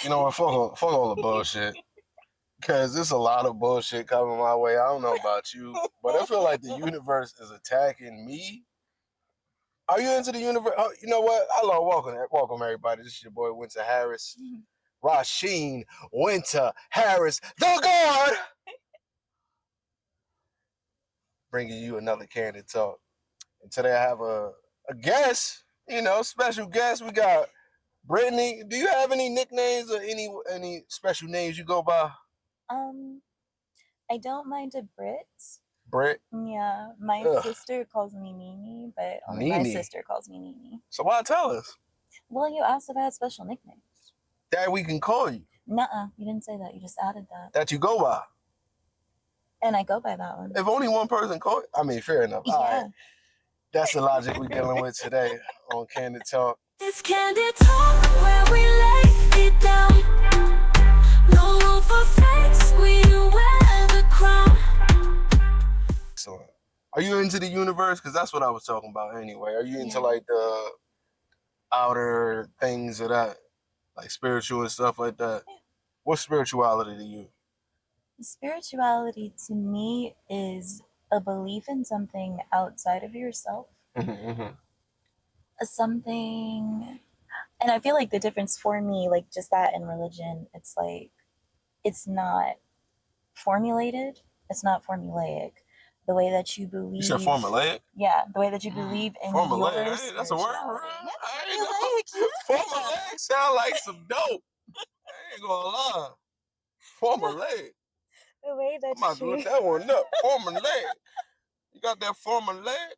You know what? Fuck all the bullshit. Because there's a lot of bullshit coming my way. I don't know about you, but I feel like the universe is attacking me. Are you into the universe? Oh, you know what? Hello, welcome everybody. This is your boy Winter Harris, Rasheen Winter Harris, the God, bringing you another Candid Talk. And today I have a guest, special guest. We got Brittany. Do you have any nicknames or any special names you go by? I don't mind a Brit. Britt? Yeah, my Ugh. sister calls me Nini, but only my sister calls me Nini. So why tell us? Well, you asked if I had special nicknames. That we can call you. Nuh-uh, you didn't say that. You just added that. That you go by. And I go by that one. If only one person called, I mean, fair enough. Yeah. All right. That's the logic we're dealing with today on Candid Talk. It's Candid Talk where we lay it down. No room for fakes, we wear the crown. Excellent. Are you into the universe? Because that's what I was talking about anyway. Are you into like the outer things of that? Like spiritual and stuff like that? Yeah. What's spirituality to you? Spirituality to me is a belief in something outside of yourself. Something, and I feel like the difference for me, like just that in religion, it's like, it's not formulated, it's not formulaic. The way that you believe. You said formulaic? Yeah, the way that you believe in formulaic. Your hey, that's a word, right? Formulaic. Formulaic sound like some dope. I ain't gonna lie. Formulaic. The way that I'm about to look that one up. Formulaic. You got that formulaic?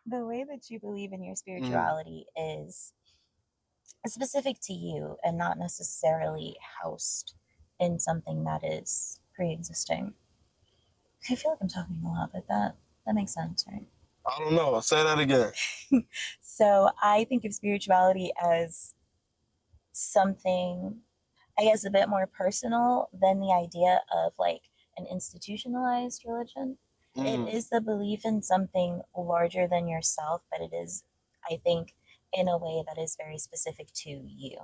The way that you believe in your spirituality is specific to you and not necessarily housed in something that is pre-existing. I feel like I'm talking a lot, but that makes sense, right? I don't know. Say that again. So I think of spirituality as something, I guess, a bit more personal than the idea of like an institutionalized religion. It is the belief in something larger than yourself, but it is, I think, in a way that is very specific to you.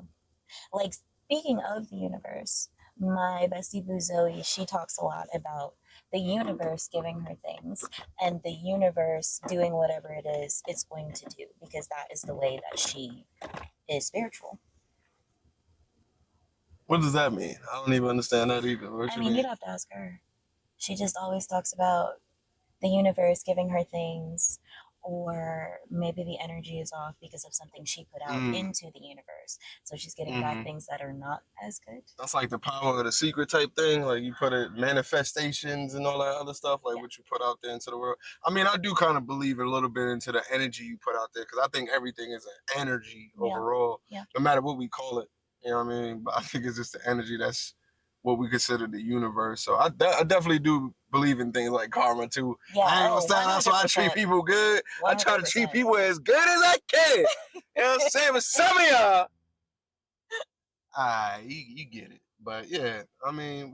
Like, speaking of the universe, my bestie Boo Zoe, she talks a lot about the universe giving her things and the universe doing whatever it is it's going to do, because that is the way that she is spiritual. What does that mean? I don't even understand that either. I mean, you'd have to ask her. She just always talks about the universe giving her things, or maybe the energy is off because of something she put out into the universe. So she's getting back things that are not as good. That's like the power of the secret type thing. Like you put it, manifestations and all that other stuff, like what you put out there into the world. I mean, I do kind of believe a little bit into the energy you put out there, because I think everything is an energy overall, no matter what we call it. You know what I mean? But I think it's just the energy that's what we consider the universe. So I definitely do believe in things like karma too. Yeah, I ain't gonna stand. That's why I treat people good. 100%. I try to treat people as good as I can. You know what I'm saying? But some of y'all, you get it. But yeah, I mean,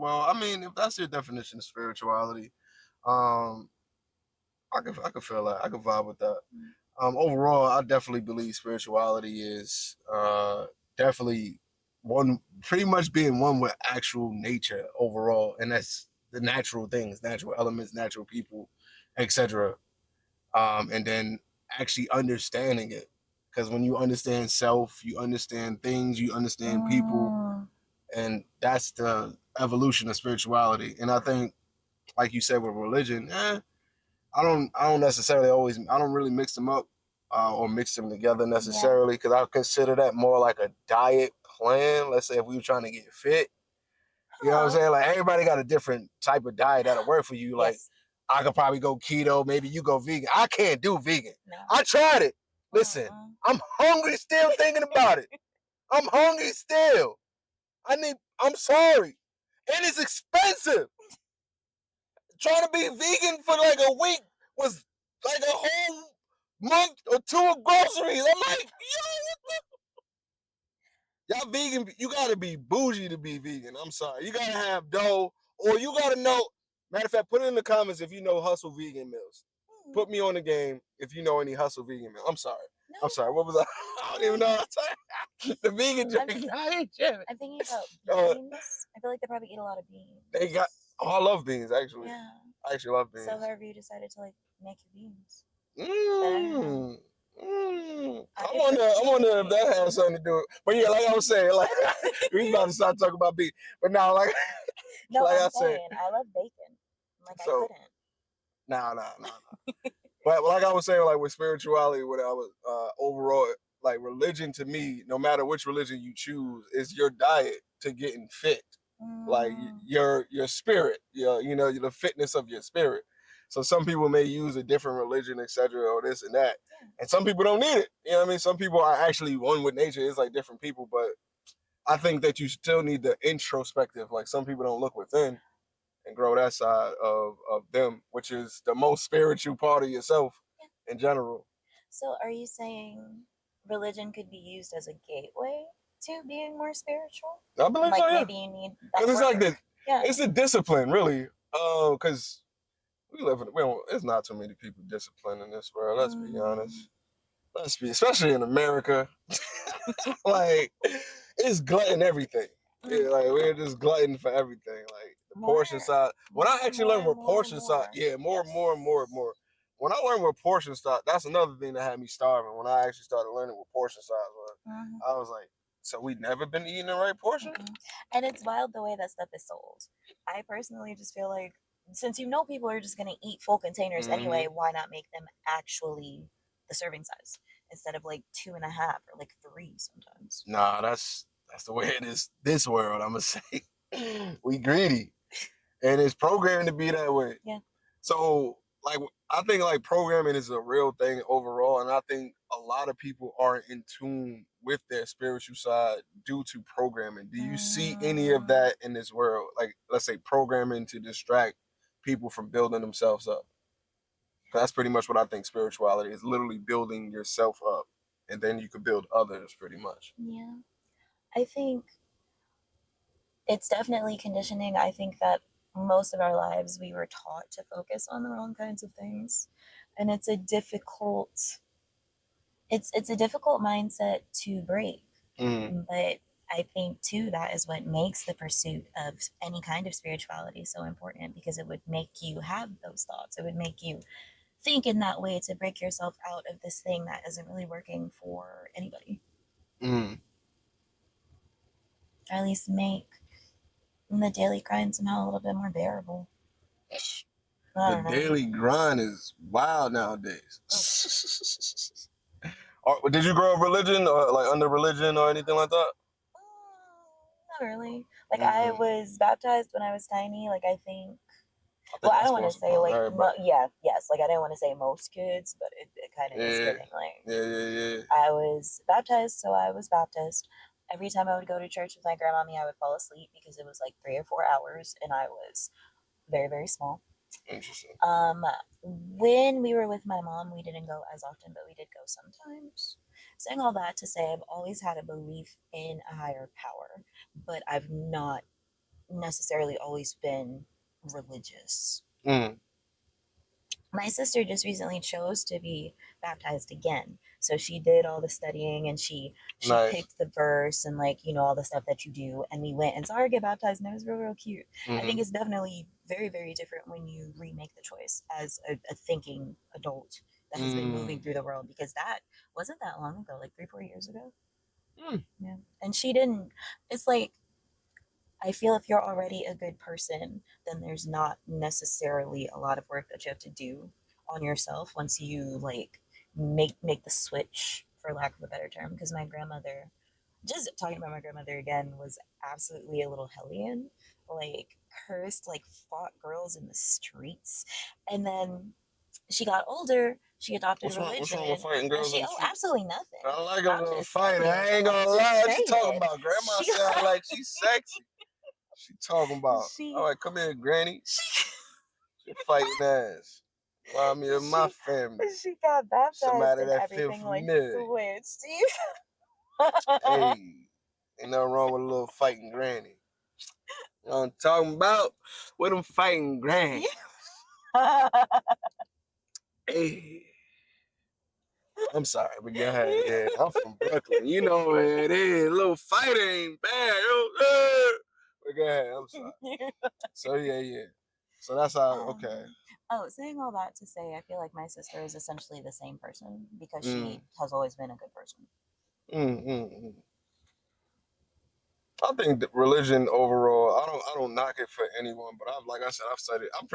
if that's your definition of spirituality, I could feel that. I could vibe with that. Overall, I definitely believe spirituality is definitely pretty much being one with actual nature overall, and that's the natural things, natural elements, natural people, etc. And then actually understanding it, because when you understand self, you understand things, you understand people, and that's the evolution of spirituality. And I think, like you said with religion, I don't necessarily always, I don't really mix them up or mix them together necessarily, because I consider that more like a diet plan. Let's say if we were trying to get fit, you know what I'm saying? Like everybody got a different type of diet that'll work for you. Like I could probably go keto, maybe you go vegan. I can't do vegan. No. I tried it. Listen, I'm hungry still thinking about it. I'm hungry still. I'm sorry. And it's expensive. Trying to be vegan for like a week was like a whole month or two of groceries. I'm like, y'all vegan, you gotta be bougie to be vegan. I'm sorry. You gotta have dough, or you gotta know. Matter of fact, put it in the comments if you know Hustle vegan meals. Put me on the game if you know any Hustle vegan meals. I'm sorry. I'm sorry, what was I? I don't even know. What I'm saying. The vegan I'm drink. just- I ain't jamming. I'm thinking about Uh, beans. I feel like they probably eat a lot of beans. They got. Oh, I love beans actually. Yeah. I actually love beans. So however you decided to like make your beans. Mm, I I wonder if that has something to do with. But yeah, like I was saying, like we was about to start talking about beef, but now, like, No, like I'm I said, saying I love bacon. Like I so couldn't. nah. But like I was saying, like with spirituality, what I was overall, like religion to me, no matter which religion you choose, is your diet to getting fit. Like your spirit, you know, the fitness of your spirit. So some people may use a different religion, etc., or this and that, and some people don't need it. You know what I mean? Some people are actually one with nature. It's like different people, but I think that you still need the introspective. Like some people don't look within and grow that side of them, which is the most spiritual part of yourself in general. So are you saying religion could be used as a gateway to being more spiritual? I believe Like so, yeah. maybe you need that Because it's like work. it's the discipline, really. Because we don't, there's not too many people disciplined in this world. Let's be honest. Let's be, especially in America. Like it's glutton everything. Yeah, like we're just glutton for everything. Like the portion size. When I actually learned what portion size, yeah, more. When I learned what portion size, that's another thing that had me starving. When I actually started learning what portion size was, I was like, so we never been eating the right portion? And it's wild the way that stuff is sold. I personally just feel like since you know people are just gonna eat full containers anyway, why not make them actually the serving size instead of like 2.5 or like 3 sometimes? Nah, that's the way it is. This world, I'm gonna say, we greedy, and it's programmed to be that way. Yeah. So, like, I think like programming is a real thing overall, and I think a lot of people aren't in tune with their spiritual side due to programming. Do you see any of that in this world? Like, let's say programming to distract people from building themselves up. That's pretty much what I think spirituality is, literally building yourself up, and then you could build others pretty much. Yeah. I think it's definitely conditioning. I think that most of our lives we were taught to focus on the wrong kinds of things. And it's a difficult mindset to break. But I think too that is what makes the pursuit of any kind of spirituality so important, because it would make you have those thoughts. It would make you think in that way to break yourself out of this thing that isn't really working for anybody. Or at least make the daily grind somehow a little bit more bearable. The daily grind is wild nowadays. Did you grow up religion or like under religion or anything like that? Not really. Like I was baptized when I was tiny. Like I think well, I don't want to say like yes. Like I didn't want to say most kids, but it kind of is fitting. Like I was baptized, so I was Baptist. Every time I would go to church with my grandmommy, I would fall asleep because it was like 3 or 4 hours, and I was very, very small. Interesting. When we were with my mom, we didn't go as often, but we did go sometimes. Saying all that to say, I've always had a belief in a higher power, but I've not necessarily always been religious. My sister just recently chose to be baptized again. So she did all the studying and she picked the verse and like, you know, all the stuff that you do. And we went and saw her get baptized and it was real, real cute. I think it's definitely very, very different when you remake the choice as a thinking adult that has been moving through the world, because that wasn't that long ago, like 3-4 years ago. Yeah. And she didn't, it's like, I feel if you're already a good person, then there's not necessarily a lot of work that you have to do on yourself once you like make the switch, for lack of a better term. Because my grandmother, just talking about my grandmother again, was absolutely a little hellion, like cursed, like fought girls in the streets, and then she got older. She adopted religion. What's wrong with fighting girls? Absolutely nothing. I like a little fight. I ain't gonna lie. What you talking about? Grandma sound like she's sexy. She talking about. All right, come here, Granny. She fighting ass. Remind me of my family. She got baptized Somebody and that everything feel like familiar. switched. Hey, ain't nothing wrong with a little fighting granny. You know what I'm talking about? With them fighting granny. Hey. I'm sorry, but go ahead. Yeah, I'm from Brooklyn. You know what it is. A little fighting ain't bad. But go ahead. I'm sorry. So yeah. So that's how. Okay. Saying all that to say, I feel like my sister is essentially the same person because Mm, she has always been a good person. mm, mm, mm. I think that religion overall, I don't knock it for anyone, but I've like I said, I've studied. I'm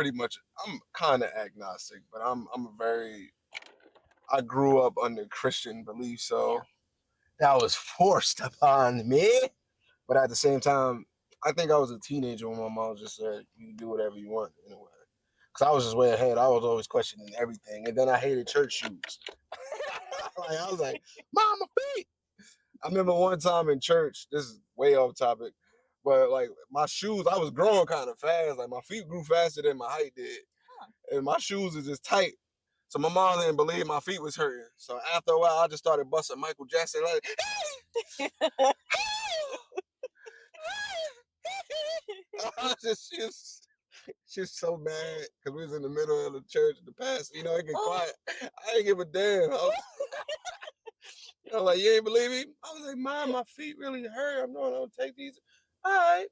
kind of agnostic, but I'm a very I grew up under Christian beliefs, so that was forced upon me. But at the same time, I think I was a teenager when my mom just said, "You can do whatever you want." In a way, because I was just way ahead. I was always questioning everything, and then I hated church shoes. Like I was like, "Mama, feet." I remember one time in church. This is way off topic, but like my shoes, I was growing kind of fast. Like my feet grew faster than my height did, and my shoes is just tight. So my mom didn't believe my feet was hurting. So after a while, I just started busting Michael Jackson like, I was just she's so mad because we was in the middle of the church, the pastor, it get quiet. I didn't give a damn. Like, you ain't believe me? I was like, Mom, my feet really hurt. I'm going to take these. All right.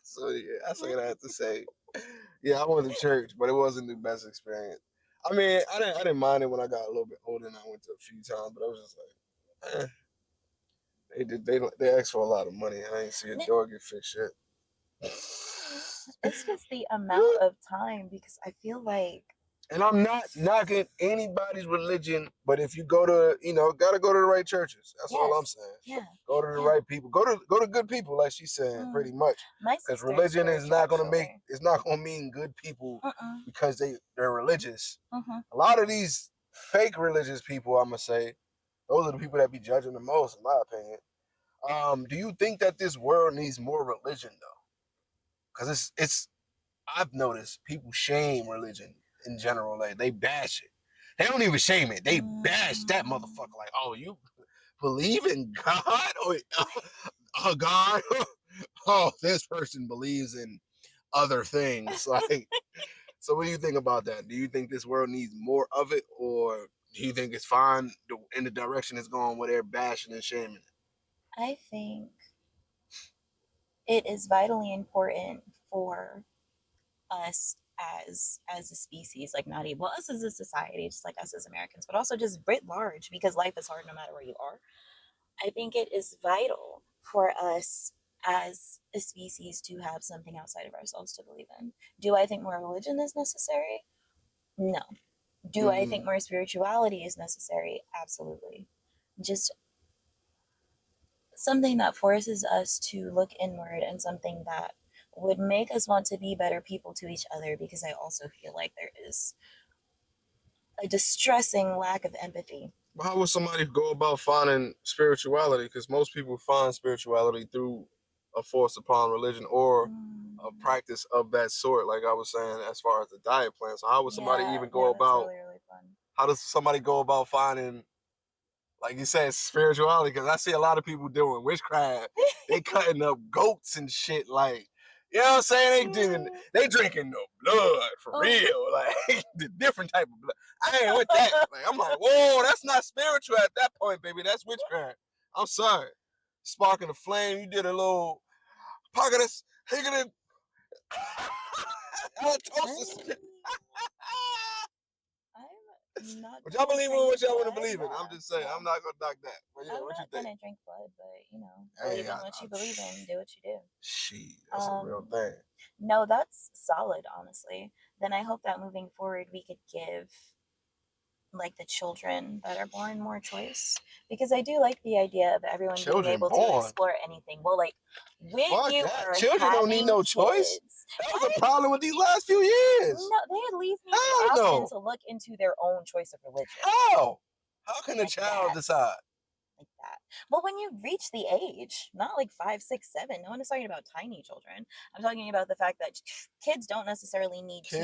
So yeah, that's what I have to say. Yeah, I went to church, but it wasn't the best experience. I mean, I didn't mind it when I got a little bit older and I went to a few times, but I was just like, they asked for a lot of money and I didn't see a door get fixed yet. It's just the amount of time because I feel like. And I'm not knocking anybody's religion, but if you go to, gotta go to the right churches. That's all I'm saying. Yeah. Go to the right people. Go to good people, like she's saying, pretty much. Because religion is not gonna it's not gonna mean good people because they're religious. A lot of these fake religious people, I'm gonna say, those are the people that be judging the most, in my opinion. Do you think that this world needs more religion though? Because it's I've noticed people shame religion in general. Like they bash it. They don't even shame it. They bash that motherfucker. Like, oh, you believe in God or God? Oh, this person believes in other things. Like, so what do you think about that? Do you think this world needs more of it, or do you think it's fine in the direction it's going where they're bashing and shaming it? I think it is vitally important for us as a species, like not even us as a society, just like us as Americans, but also just writ large, because life is hard no matter where you are. I think it is vital for us as a species to have something outside of ourselves to believe in. Do I think more religion is necessary? No. Do I think more spirituality is necessary? Absolutely. Just something that forces us to look inward and something that would make us want to be better people to each other, because I also feel like there is a distressing lack of empathy. How would somebody go about finding spirituality? Because most people find spirituality through a force upon religion or a practice of that sort. Like I was saying, as far as the diet plan. So how would somebody even go about? Really, really fun. How does somebody go about finding, like you said, spirituality? Because I see a lot of people doing witchcraft. They cutting up goats and shit. Like, you know what I'm saying? They drinking no blood for real. Like the different type of blood. I ain't with that. Like, I'm like, whoa, that's not spiritual at that point, baby. That's witchcraft. I'm sorry. Sparking the flame. You did a little pocket of higgity. I'm not. But y'all believe in what y'all want to believe in. I'm just saying. I'm not gonna knock that. But yeah, I'm what you not think? gonna drink blood, but believe in what you believe in. Do what you do. Shit, that's a real thing. No, that's solid, honestly. Then I hope that moving forward we could give like the children that are born more choice, because I do like the idea of everyone being able to explore anything. Well, like when you are children don't need no choice. That was a problem with these last few years. No, they at least need the option to look into their own choice of religion. How can a child decide? Like that. But when you reach the age, not like 5, 6, 7, no one is talking about tiny children. I'm talking about the fact that kids don't necessarily need to be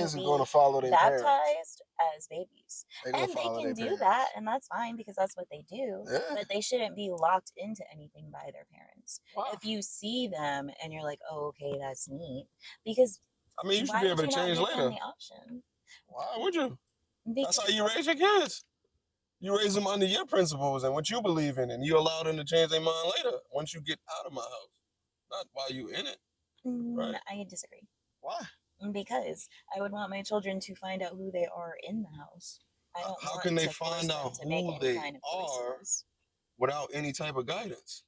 baptized as babies. And they can do that, and that's fine because that's what they do. Yeah. But they shouldn't be locked into anything by their parents. Wow. If you see them and you're like, oh, okay, that's neat. Because I mean, you should be able to change later. The option? Why would you? That's how you raise your kids. You raise them under your principles and what you believe in, and you allow them to change their mind later once you get out of my house, not while you in it, right? I disagree. Why? Because I would want my children to find out who they are in the house. I don't How want can they to force find them out to make who any they kind of are choices. without any type of guidance?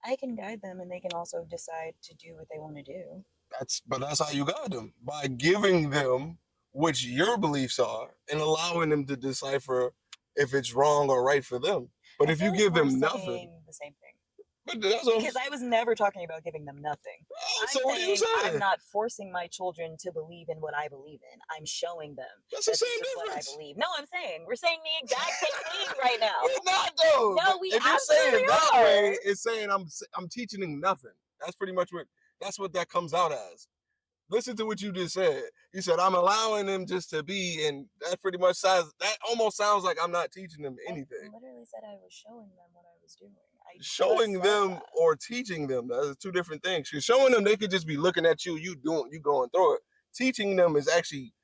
I can guide them, and they can also decide to do what they want to do. That's how you guide them, by giving them which your beliefs are and allowing them to decipher if it's wrong or right for them. But I if feel you like give we're them nothing, saying the same thing. but that's what Because I was never talking about giving them nothing. I'm so what are you saying I'm saying? not forcing my children to believe in what I believe in. I'm showing them That's the that this same is what I difference. believe. No, I'm saying we're saying the exact same thing right now. We're not though. No, But we if you say it absolutely that are. way, it's saying I'm teaching them nothing. That's pretty much what that comes out as. Listen to what you just said. You said I'm allowing them just to be, and that pretty much almost sounds like I'm not teaching them anything. I literally said I was showing them what I was doing. I Showing them or teaching them, those are two different things. You're showing them, they could just be looking at you, you going through it. Teaching them is actually,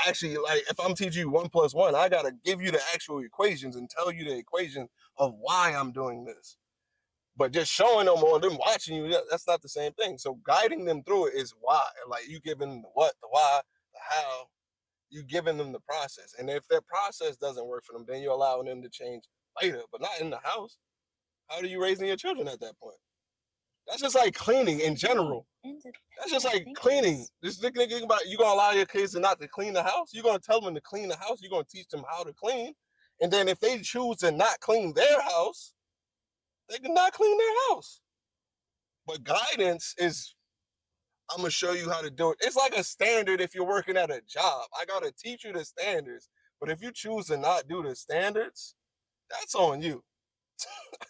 actually, like if I'm teaching you 1+1, I gotta give you the actual equations and tell you the equation of why I'm doing this. But just showing them or them watching you, that's not the same thing. So guiding them through it is why. Like you giving them the what, the why, the how. You giving them the process. And if that process doesn't work for them, then you're allowing them to change later, but not in the house. How are you raising your children at that point? That's just like cleaning in general. That's just like cleaning. Just think about it. You gonna allow your kids to not to clean the house? You're gonna tell them to clean the house. You're gonna teach them how to clean. And then if they choose to not clean their house, they can not clean their house. But guidance is, I'm gonna show you how to do it. It's like a standard if you're working at a job. I gotta teach you the standards. But if you choose to not do the standards, that's on you.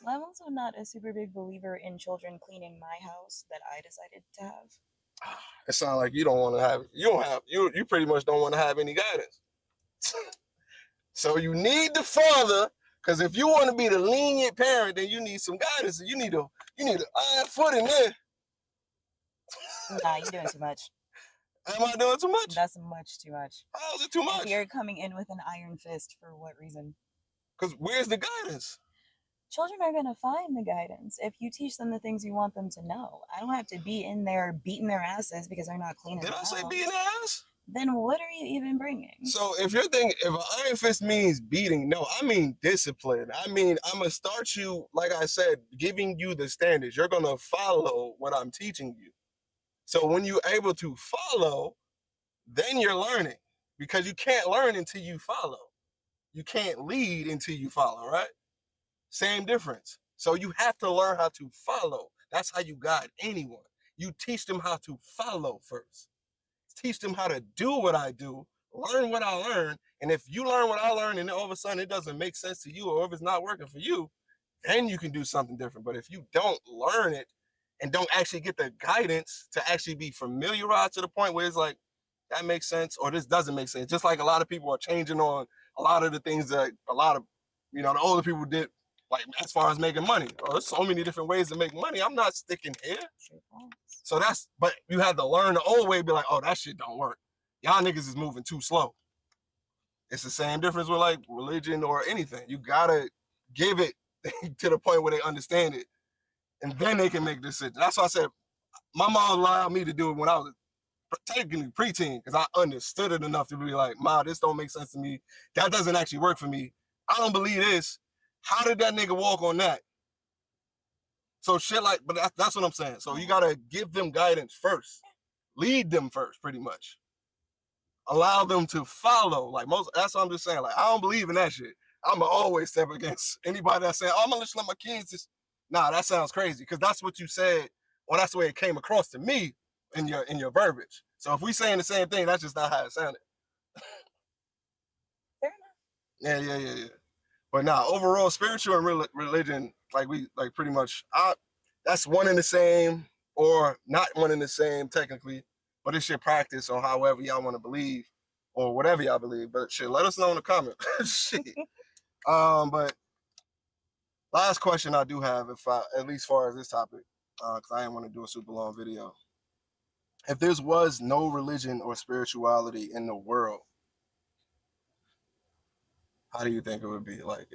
Well, I'm also not a super big believer in children cleaning my house that I decided to have. It sounds like you don't want to have. You pretty much don't want to have any guidance. So you need the father, because if you want to be the lenient parent, then you need some guidance. You need an iron foot in there. Nah, you're doing too much. Am I doing too much? That's much too much. How is it too much? And you're coming in with an iron fist for what reason? Because where's the guidance? Children are going to find the guidance if you teach them the things you want them to know. I don't have to be in there beating their asses because they're not cleaning the house. Did I say beating ass? Then what are you even bringing? So if you're thinking, if an iron fist means beating, no, I mean discipline. I mean, I'm going to start you, like I said, giving you the standards. You're going to follow what I'm teaching you. So when you're able to follow, then you're learning, because you can't learn until you follow. You can't lead until you follow, right? Same difference. So you have to learn how to follow. That's how you guide anyone. You teach them how to follow first. Teach them how to do what I do, learn what I learn. And if you learn what I learn and all of a sudden it doesn't make sense to you, or if it's not working for you, then you can do something different. But if you don't learn it and don't actually get the guidance to actually be familiarized to the point where it's like, that makes sense, or this doesn't make sense. Just like a lot of people are changing on a lot of the things that a lot of, the older people did, like as far as making money. Oh, there's so many different ways to make money. I'm not sticking here. So but you have to learn the old way, be like, oh, that shit don't work. Y'all niggas is moving too slow. It's the same difference with like religion or anything. You gotta give it to the point where they understand it, and then they can make decisions. That's why I said my mom allowed me to do it when I was technically preteen, because I understood it enough to be like, Ma, this don't make sense to me. That doesn't actually work for me. I don't believe this. How did that nigga walk on that? So shit like, but that's what I'm saying. So you gotta give them guidance first. Lead them first, pretty much. Allow them to follow. That's what I'm just saying. Like, I don't believe in that shit. I'ma always step against anybody that's saying, oh, I'm gonna listen to my kids. Nah, that sounds crazy. Because that's what you said, or that's the way it came across to me in your verbiage. So if we saying the same thing, that's just not how it sounded. Fair enough. Yeah. But now, overall, spiritual and religion, pretty much, that's one and the same, or not one and the same technically, but it's your practice on however y'all want to believe, or whatever y'all believe. But shit, let us know in the comments. Shit. But last question I do have, at least far as this topic, because I didn't want to do a super long video. If there was no religion or spirituality in the world, how do you think it would be like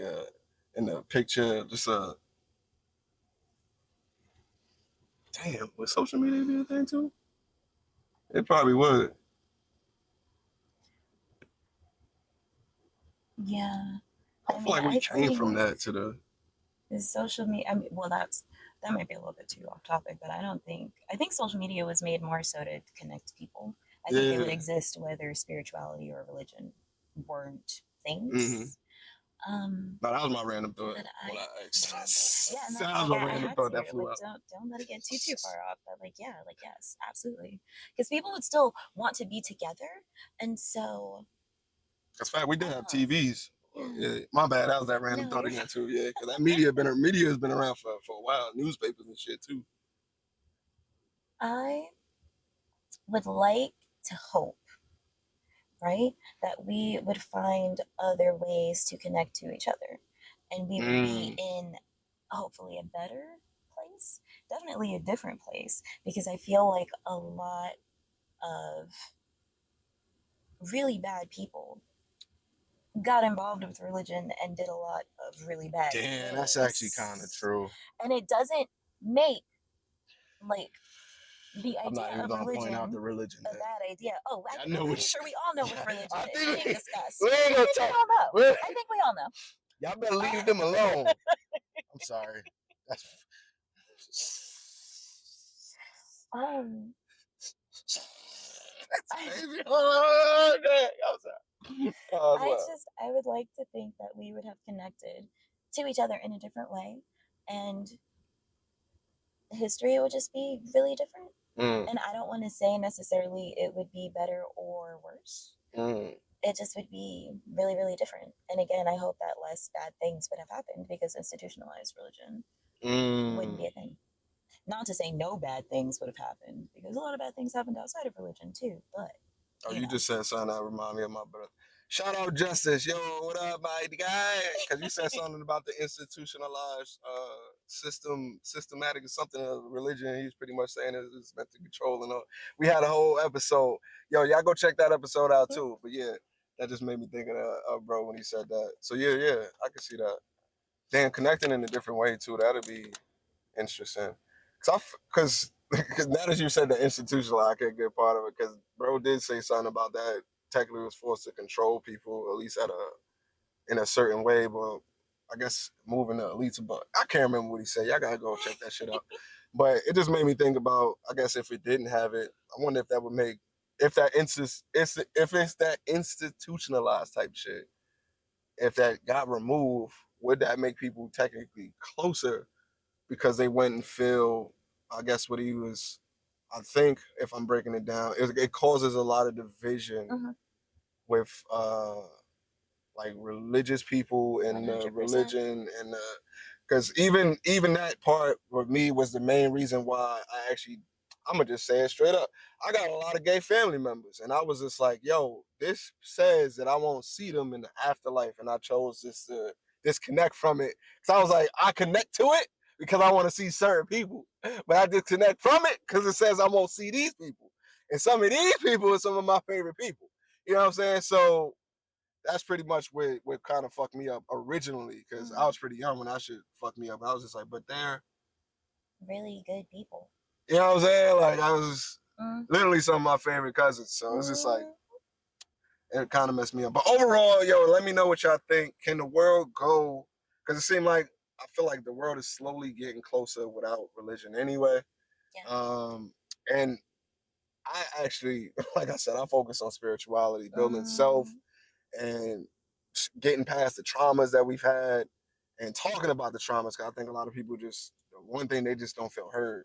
in the picture? Just damn, would social media be a thing too? It probably would. Yeah. I I feel mean, like we I came from think that to the social media, I mean, well, that might be a little bit too off topic, but I think social media was made more so to connect people. I think they would yeah. exist whether spirituality or religion weren't Mm-hmm. things. Um, No, that was my random thought. but When I, I yeah, and that that's was like, my I random had thought to, that flew like, out. don't let it get too far off, but like, yeah, like, yes, absolutely. Because people would still want to be together. And so, That's fact. We I did don't have know. TVs. Yeah. Yeah, my bad. That was that random No, thought you're again too. Yeah, because that media has been around for a while. Newspapers and shit too. I would like to hope, right? That we would find other ways to connect to each other and we would be Mm, in hopefully a better place, definitely a different place, because I feel like a lot of really bad people got involved with religion and did a lot of really bad damn, that's actually kind of things. true. And it doesn't make like the I'm idea not even of gonna point out the religion religion. a bad idea. Oh, Yeah, I I'm know pretty what. sure we all know what Yeah, religion I is. We think can discuss. we ain't I gonna think we talk. all know. We, I think we all know. y'all better leave them alone. I'm sorry. That's. Um, Baby, oh, dang, I'm sorry. Oh, as well. I would like to think that we would have connected to each other in a different way, and history would just be really different. Mm, And I don't want to say necessarily it would be better or worse. mm, It just would be really, really different. And again, I hope that less bad things would have happened because institutionalized religion wouldn't be mm. a thing. Not to say no bad things would have happened, because a lot of bad things happened outside of religion too. But Oh, you you know, just said something that reminded me of my brother. Shout out Justice, yo, what up, my guy? Because you said something about the institutionalized systematic or something of religion. He was pretty much saying it's meant to control and all. We had a whole episode. Yo, y'all go check that episode out too. But yeah, that just made me think of bro when he said that. So yeah, I can see that. Damn, connecting in a different way too. That'd be interesting. Cause now that you said the institutional, I can't get part of it. Cause bro did say something about that. Technically, was forced to control people at least in a certain way. But I guess moving the elites. But I can't remember what he said. Y'all gotta go check that shit out. But it just made me think about. I guess if it didn't have it, I wonder if that would make if it's that institutionalized type shit. If that got removed, would that make people technically closer because they went and feel, I guess what he was, I think if I'm breaking it down, it causes a lot of division mhm, with like religious people and 100%. religion and because even that part for me was the main reason why I actually I'm gonna just say it straight up. I got a lot of gay family members, and I was just like, "Yo, this says that I won't see them in the afterlife," and I chose this to disconnect from it because I was like, I connect to it because I want to see certain people, but I disconnect from it because it says I won't see these people, and some of these people are some of my favorite people. You know what I'm saying? So that's pretty much what kind of fucked me up originally because I Mm, was pretty young when that shit fucked me up. I was just like, but they're, really good people. you know what I'm saying? Like I was Mm, literally some of my favorite cousins, so it's just like mm, it kind of messed me up. But overall, yo, let me know what y'all think. Can the world go? Because it seemed like I feel like the world is slowly getting closer without religion anyway. yeah. And I actually, like I said, I focus on spirituality, building self, Mm, and getting past the traumas that we've had and talking about the traumas. Cause I think a lot of people just one thing they just don't feel heard.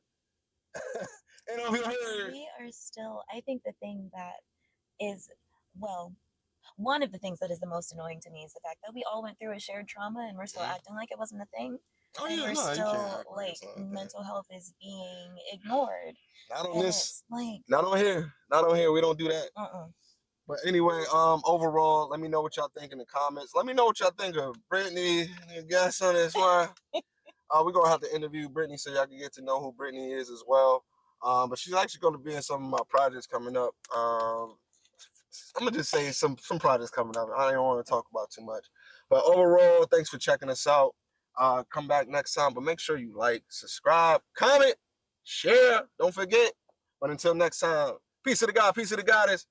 They don't feel heard. we are still, I think the thing that is, well, one of the things that is the most annoying to me is the fact that we all went through a shared trauma and we're still Mhm. acting like it wasn't a thing. Oh And yeah, we're no, you can't still act like like it's not a thing. mental health is being ignored. Not on And this. it's like, Not on here. Not on here. We don't do that. uh-uh. But anyway, overall, let me know what y'all think in the comments. Let me know what y'all think of Brittany. Any guess on this one? We're gonna have to interview Brittany so y'all can get to know who Brittany is as well. But she's actually gonna be in some of my projects coming up. I'm gonna just say some projects coming up. I don't want to talk about too much. But overall, thanks for checking us out. Come back next time, but make sure you like, subscribe, comment, share. Don't forget. But until next time, peace of the God, peace of the goddess.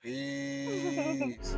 Peace.